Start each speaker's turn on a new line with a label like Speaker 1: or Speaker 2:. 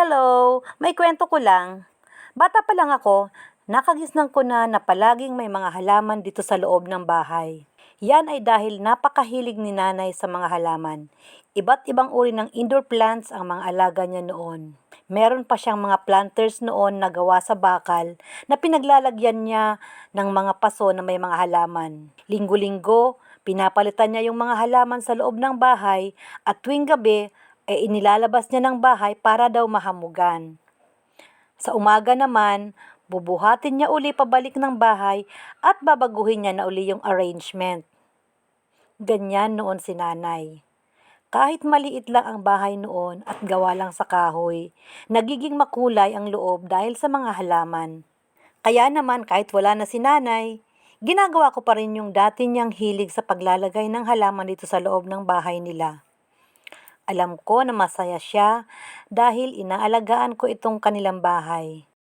Speaker 1: Hello! May kwento ko lang. Bata pa lang ako, nakagisnan ko na palaging may mga halaman dito sa loob ng bahay. Yan ay dahil napakahilig ni nanay sa mga halaman. Iba't ibang uri ng indoor plants ang mga alaga niya noon. Meron pa siyang mga planters noon na gawa sa bakal na pinaglalagyan niya ng mga paso na may mga halaman. Linggo-linggo, pinapalitan niya yung mga halaman sa loob ng bahay at tuwing gabi inilalabas niya ng bahay para daw mahamugan. Sa umaga naman, bubuhatin niya uli pabalik ng bahay at babaguhin niya na uli yung arrangement. Ganyan noon si nanay. Kahit maliit lang ang bahay noon at gawa lang sa kahoy, nagiging makulay ang loob dahil sa mga halaman. Kaya naman kahit wala na si nanay, ginagawa ko pa rin yung dati niyang hilig sa paglalagay ng halaman dito sa loob ng bahay nila. Alam ko na masaya siya dahil inaalagaan ko itong kanilang bahay.